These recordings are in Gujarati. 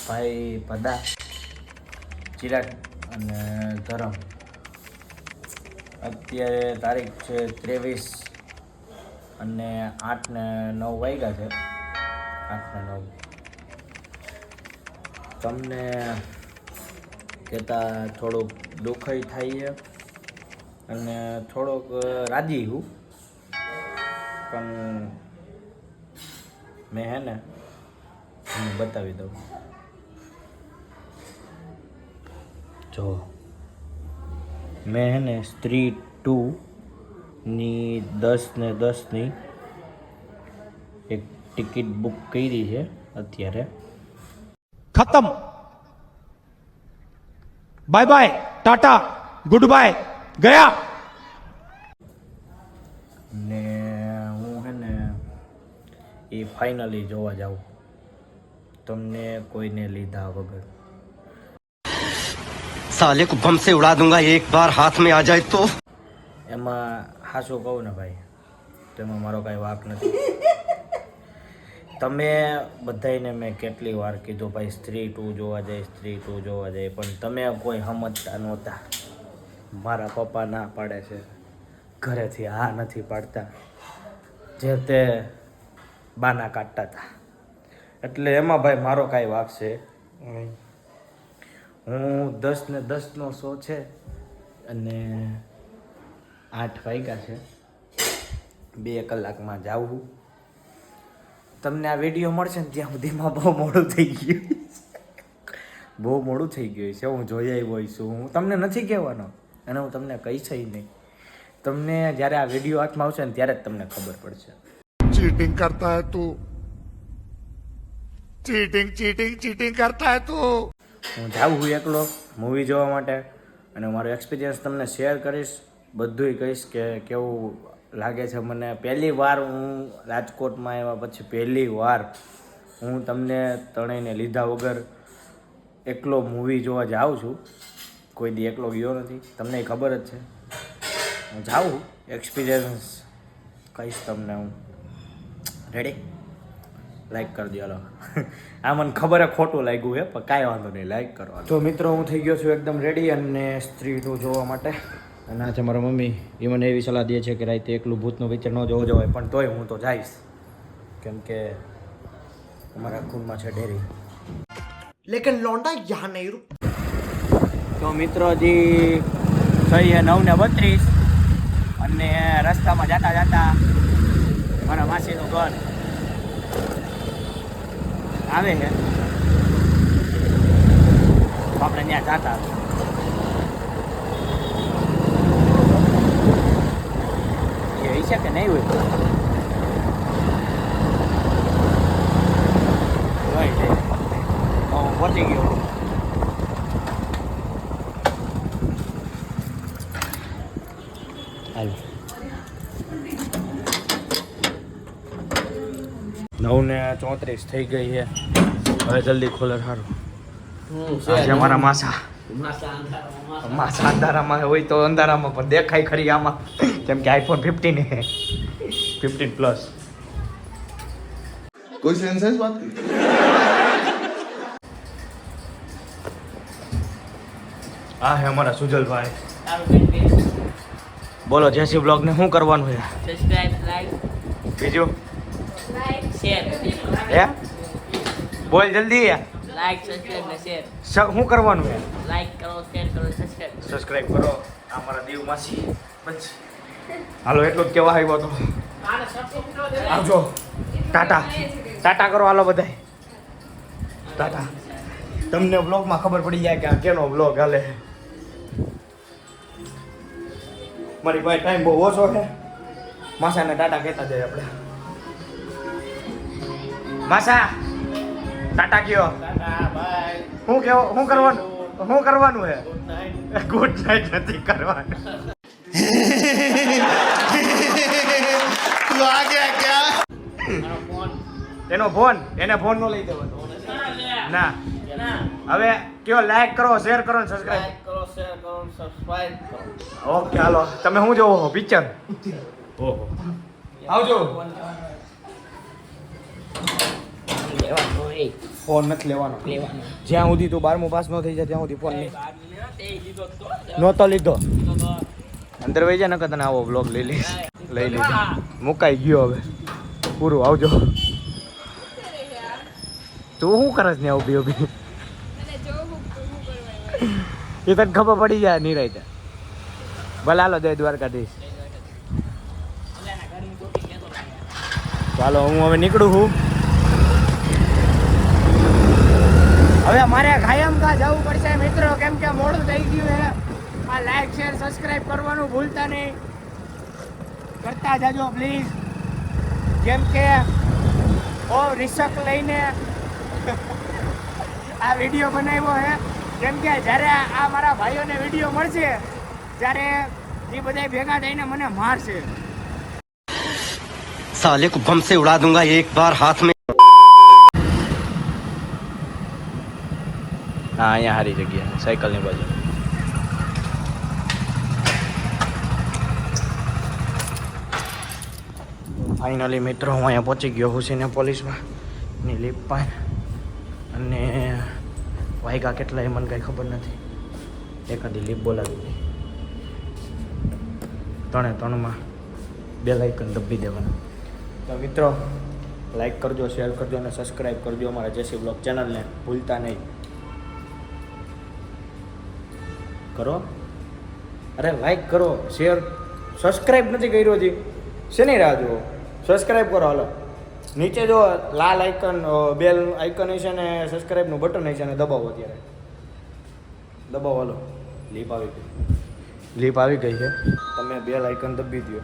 ભાઈ ભદા, ચિરાગ અને ધરમ. અત્યારે તારીખ છે 23 અને 8 ને 9 વાગ્યા છે. 8 ને 9. તમને કહેતા થોડુંક દુઃખય થાય છે અને થોડોક રાજી હું, પણ મેં હે ને હું બતાવી દઉં. જો મેં હે ને સ્ત્રી 2ની 10 ને 10ની એક ટિકિટ બુક કરી છે અત્યારે. खत्म bye bye tata goodbye गया. ને હું હે ને એ ફાઇનલી જોવા જાઉં, તમને કોઈને લીધા વગર. साले को बम से उड़ा दूंगा एक बार हाथ में आ जाए तो. એમાં હાસું કહું ને ભાઈ, તેમાં મારો કાંઈ વાંક નથી. તમે બધાને મેં કેટલી વાર કીધું ભાઈ સ્ત્રી 2 જોવા જાય, સ્ત્રી 2 જોવા જાય, પણ તમે કોઈ સમજતા નહોતા. મારા પપ્પા ના પાડે છે, ઘરેથી હા નથી પાડતા, જે તે બાના કાઢતા હતા. એટલે એમાં ભાઈ મારો કાંઈ વાંક છે નહીં. હું 10 ને 10નો શો છે અને 8 વાગ્યા છે. 2 કલાકમાં જાઉં. તમને આ વિડીયો મળશે ને ત્યાં સુધીમાં બહુ મોડું થઈ ગયું. બહુ મોડું થઈ ગયું છે. હું જોઈ આવ્યો છું. હું તમને નથી કહેવાનો અને હું તમને કહીશ નહીં. તમને જ્યારે આ વિડીયો હાથમાં આવશે ને ત્યારે જ તમને ખબર પડશે. चीटिंग करता है तू, चीटिंग चीटिंग चीटिंग करता है तू. હું જાઉં છું એકલો મૂવી જોવા માટે અને મારો એક્સપિરિયન્સ તમને શેર કરીશ. બધુંય કહીશ કે કેવું લાગે છે મને. પહેલી વાર હું રાજકોટમાં આવ્યા પછી પહેલી વાર હું તમને ત્રણેયને લીધા વગર એકલો મૂવી જોવા જાઉં છું. કોઈ દી એકલો ગયો નથી, તમને ખબર જ છે. હું જાઉં, એક્સપિરિયન્સ કહીશ તમને હું. રેડી? લાઈક કરી દો. હાલો. આ મને ખબર છે ખોટું લાગ્યું છે, પણ કાંઈ વાંધો નહીં, લાઈક કરો. તો મિત્રો હું થઈ ગયો છું એકદમ રેડી અને સ્ત્રી 2 જોવા માટે. અને આ છે મારા મમ્મી. એ મને એવી સલાહ દે છે કે રાતે એકલું ભૂતનું પિક્ચર ન જોવું જોઈએ, પણ તોય હું તો જઈશ, કેમ કે અમારા ખૂનમાં છે ડેરી. लेकिन लौंडा यहाँ नहीं रुक. તો મિત્રો હજી થઈ છે 9:32 અને રસ્તામાં જતા જતા મારા માસીનું ઘર આવે છે. આપણે ત્યાં જતા એ છે કે નહીં હોય પહોંચી ગયો. હાલ 9:34 થઈ ગઈ છે. હવે જલ્દી ખોલે સારું. આજે મારા માસા અંધારામાં હોય તો અંધારામાં પણ દેખાય ખરી આમાં, કેમ કે iPhone 15 છે, 15 પ્લસ. कोई सेंस बात की? આ હે અમારા સુજલભાઈ. બોલો જેસી બ્લોગ ને શું કરવાનું છે? સબસ્ક્રાઇબ, લાઈક, બીજું શેર. હે બોલ જલ્દી. લાઈક, સબસ્ક્રાઇબ ને શેર. શું કરવાનું છે? લાઈક કરો, શેર કરો, સબસ્ક્રાઇબ. સબસ્ક્રાઇબ કરો. આ મારા દેવ માસી બસ. હાલો એટલું જ કહેવા આવ્યો તો. આવજો. ટાટા ટાટા કરો. હાલો બધાય ટાટા. તમને બ્લોગમાં ખબર પડી જાય કે આ કેનો બ્લોગ હાલે. મારી પાસે ટાઈમ બહુ ઓછો છે. માસાને ટાટા કહેતા જાય આપણે. માસા ટાટા કયો. શું કેવો? શું કરવાનું છે? ગુડ નાઈટ નથી કરવાનું. तू आ गया क्या? એનો ફોન એને ફોન નો લઈ દેવાનો ના. હવે કયો લાઈક કરો, શેર કરો ને સબસ્ક્રાઇબ. લાઈક કરો, શેર કરો, સબસ્ક્રાઇબ કરો. ઓકે હાલો. તમે શું જોવો છો? પિક્ચર? ઓહો આવજો. લેવાનું હોય એ ફોન નથી લેવાનો. લેવાનો જ્યાં સુધી તું 12મું પાસ ન થઈ જાય ત્યાં સુધી ફોન નહીં. તે લીધો તો નહોતો લીધો. તો અંદર વહી જાય ને તને આવો બ્લોગ લઈ લીધો. મુકાઈ ગયો હવે. પૂરું આવજો. તું શું કરસ ને ઊભી ઊભી? એ તને ખબર પડી જાય નિરાયતે. ભલે હાલો જય દ્વારકાધીશ. ચાલો હું હવે નીકળું છું. હવે મારે કાયમ કા જવું પડશે મિત્રો, કેમ કે મોડું થઈ ગયું છે. આ લાઈક શેર સબસ્ક્રાઇબ કરવાનું ભૂલતા નહીં, કરતા જાજો પ્લીઝ. કેમ કે ઓ રિસક લઈને આ વિડીયો બનાવ્યો છે. કેમ કે જ્યારે આ મારા ભાઈઓને વિડીયો મળશે ત્યારે એ બધા ભેગા થઈને મને મારશે. साले को बम से उड़ा दूंगा एक बार हाथ में. હા અહીંયા સારી જગ્યા સાયકલની બાજુ. ફાઇનલી મિત્રો હું અહીંયા પહોંચી ગયો હુસેન પોલીસમાં ની લીપ પાન. અને વાયગા કેટલા એ મને કાંઈ ખબર નથી. એકાદી લીપ બોલાવી હતી. 3-3માં 2 લાઇકન દબી દેવાના. તો મિત્રો લાઈક કરજો, શેર કરજો અને સબસ્ક્રાઈબ કરજો અમારા જેસી બ્લોગ ચેનલને ભૂલતા નહીં. કરો, અરે લાઈક કરો, શેર, સબસ્ક્રાઈબ નથી કર્યો હજી, શેની રાહ જુઓ? સબસ્ક્રાઈબ કરો. હાલો નીચે જો લાલ આઇકન બેલ આઇકન હશે ને સબસ્ક્રાઈબનું બટન હશે ને દબાવો. અત્યારે દબાવો. હાલો લીપ આવી ગઈ, લીપ આવી ગઈ છે. તમે બેલ આઇકન દબી દો.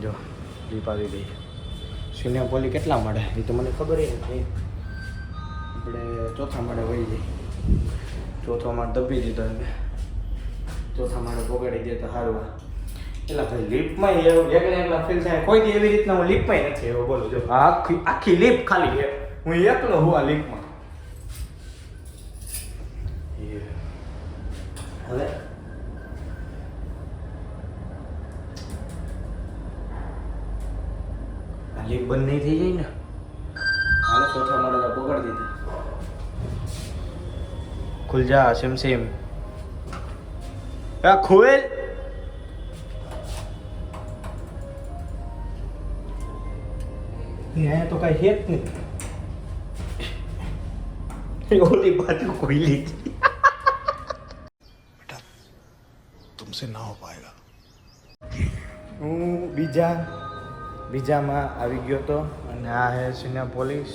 જો લીપ આવી ગઈ છે. સિનિયર પોલી કેટલા મળે એ તો મને ખબર નથી. આપણે ચોથા માળે વહી જઈએ. ચોથો માળ દબી દીધો. ચોથા માળે પોગાડી દે તો સારું. એટલે ભાઈ લીપમાં એકલા ફીલ થાય. કોઈ દી એવી રીતના હું લીપમાં નથી એવો. બોલો જો આખી લીપ ખાલી છે. હું એકલો હું આ લીપમાં. હવે આ લીપ બંધ નહીં થઈ જાય ને. હાલો ચોથા માળે પોગાડી દીધા. ખુલ જા સેમ સેમ. ખોલ. અહીંયા તો કઈ હેત નહીં. ઓલી બાજુ ખોલી છે. तुमसे ना हो पाएगा. હું બીજામાં આવી ગયો હતો. અને આ હે સિનિયર પોલીસ,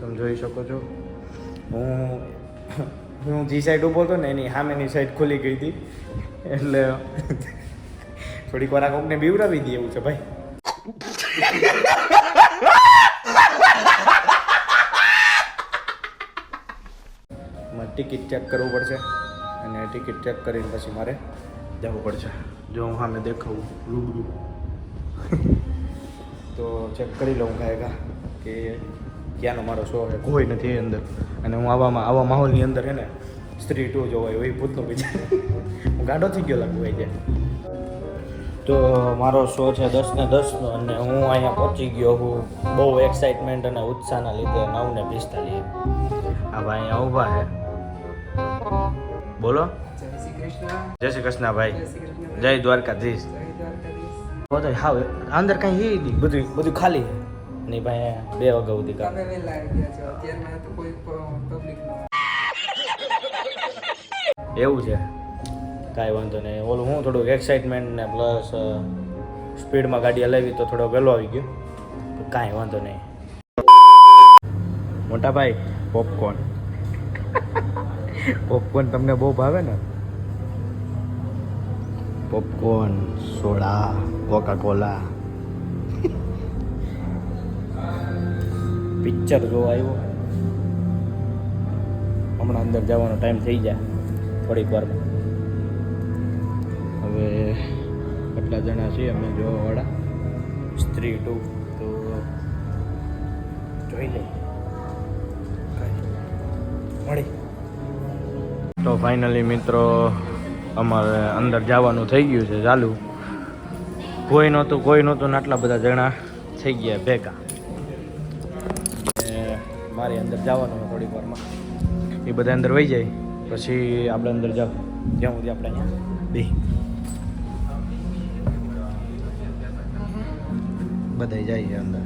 તમે જોઈ શકો છો. હું જે સાઈડ ઊભો હતો ને એની સામેની સાઈડ ખુલી ગઈ હતી. એટલે થોડીક વાર આ કોકને બીવડાવી દઈએ એવું છે ભાઈ. મારે ટિકિટ ચેક કરવું પડશે અને ટિકિટ ચેક કરીને પછી મારે જવું પડશે. જો હું સામે દેખાવું રૂબરૂ તો ચેક કરી લઉં કાંઈ કે ક્યાંનો મારો શો છે. કોઈ નથી અંદર. અને હું આવા માહોલની અંદર છે ને સ્ત્રી 2 જોવાય એવી ભૂતનો વિચાર. હું ગાંડો થઈ ગયો લાગુ હોય છે. તો મારો શો છે 10:10 અને હું અહીંયા પહોંચી ગયો હું બહુ એક્સાઇટમેન્ટ અને ઉત્સાહના લીધે 9:45. આ ભાઈ અહીંયા ઊભા છે. બોલો. જય શ્રી કૃષ્ણ ભાઈ. જય દ્વારકાધીશ. બધું હા અંદર કઈ હે નહીં, બધું ખાલી નહીં ભાઈ. 2 વાગ્યા સુધી કામ. એવું છે, કાંઈ વાંધો નહીં. ઓલું હું થોડુંક એક્સાઇટમેન્ટ ને પ્લસ સ્પીડમાં ગાડી હલાવી તો થોડો વહેલો આવી ગયો. તો કાંઈ વાંધો નહીં. મોટા ભાઈ પોપકોર્ન પોપકોર્ન તમને બહુ ભાવે ને? Popcorn, soda, Coca Cola. Picture જોવા આવ્યો. હમણાં અંદર જવાનો ટાઈમ થઈ જાય થોડીક વારમાં. હવે કેટલા જણા છીએ અમે જોવાવાળા? સ્ત્રી 2 તો જોઈ લઈએ. મળી. તો ફાઇનલી મિત્રો અમારે અંદર જવાનું થઈ ગયું છે ચાલુ. કોઈ નહોતું ને આટલા બધા જણા થઈ ગયા ભેગા. મારે અંદર જવાનું હોય થોડીક વારમાં. એ બધા અંદર વહી જાય પછી આપણે અંદર જાવ જ્યાં સુધી આપણે અહીંયા બે બધા જઈએ અંદર.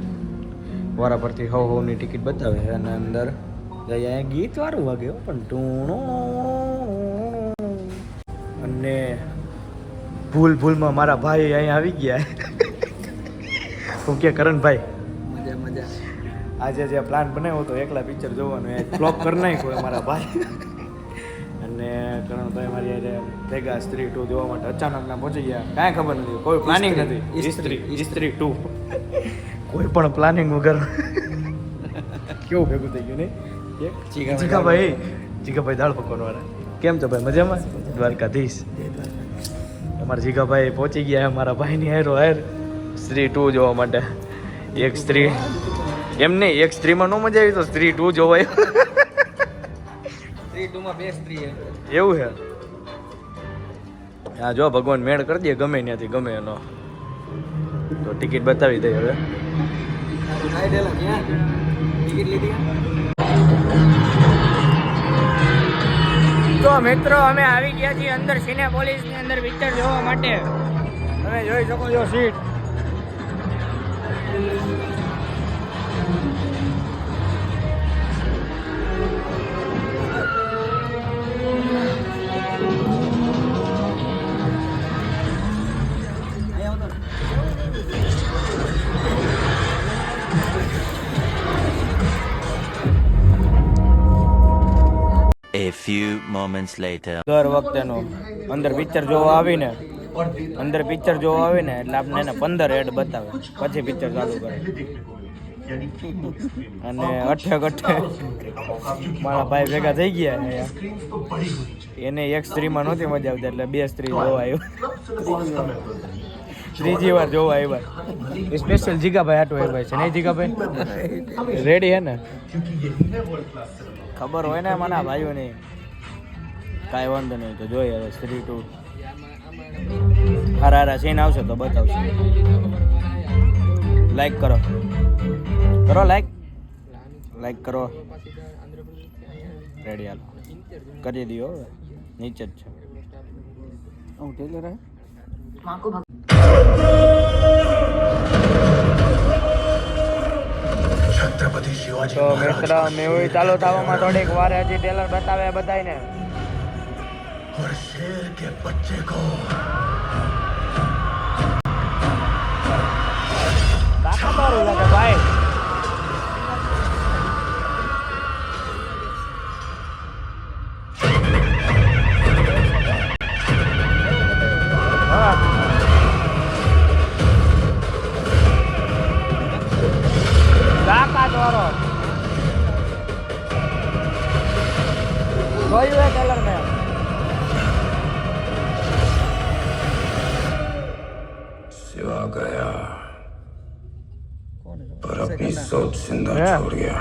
વારા પરથી હવની ટિકિટ બતાવે અને અંદર જઈએ. અહીંયા ગીત વાળું વાગે હો, પણ ટૂણો અને ભૂલમાં મારા ભાઈ અહીંયા આવી ગયા. હું કે કરણભાઈ મજા મજા. આજે જે પ્લાન બનાવ્યો હતો એકલા પિક્ચર જોવાનું એ ફ્લોપ કરી નાખ્યો મારા ભાઈ. અને કરણભાઈ મારી યારે ભેગા સ્ત્રી 2 જોવા માટે અચાનકના પહોંચી ગયા. કાંઈ ખબર નથી, કોઈ પ્લાનિંગ નથી. સ્ત્રી 2 કોઈ પણ પ્લાનિંગ વગર કેવું ભેગું થઈ ગયું નહીં. જીગાભાઈ દાળ પકવાનવાળા કેમ છો ભાઈ? મજામાં? દ્વારકાધીશ. અમારા જીગાભાઈ પહોંચી ગયા અમારા ભાઈની હાર સ્ત્રી 2 જોવા માટે. એક સ્ત્રી એમ નહીં, એક સ્ત્રીમાં ન મજા આવી તો સ્ત્રી 2 જોવાય. સ્ત્રી 2 માં 2 સ્ત્રી છે. એવું છે? હા, જો ભગવાન મેળ કરી દે ગમે ત્યાંથી ગમે એનો. તો ટિકિટ બતાવી દઈ હવે. તો મિત્રો અમે આવી ગયા છીએ અંદર સિનેપોલિસ ની અંદર પિક્ચર જોવા માટે. તમે જોઈ શકો છો seat. A few moments later. દર વખતેનો અંદર પિક્ચર જોવા આવીને એટલે આપણે એને 15 એડ બતાવે પછી પિક્ચર ચાલુ કરે. અને અઠે મારા ભાઈ ભેગા થઈ ગયા અહીંયા. એને એક સ્ત્રીમાં નહોતી મજા આવતી એટલે 2 સ્ત્રી જોવા આવ્યો. ત્રીજી વાર જોવા આવ્યા. સ્પેશિયલ જીગાભાઈ હાટો આવ્યા છે નહીં જીગાભાઈ? રેડી હે ને? ખબર હોય ને મારા ભાઈઓને. કાંઈ વાંધો નહીં, તો જોઈએ હવે સ્ત્રી 2 હારા સીન આવશે તો બતાવશે. લાઈક કરો લાઈક કરો. રેડી હાલો કરી દો. હવે નીચે જ છે. छत्रपति शिवाजी તો મિત્ર મેં ચાલુ થવામાં થોડીક વાર હજી ટેલર બતાવે બધાને. और शेर के बच्चे को તાકાતવાળું લાગે ભાઈ. તાકાતવાળો જોયું હે ટેલર મેં. सिवा गया पर अपनी सोच जिंदा छोड़ गया.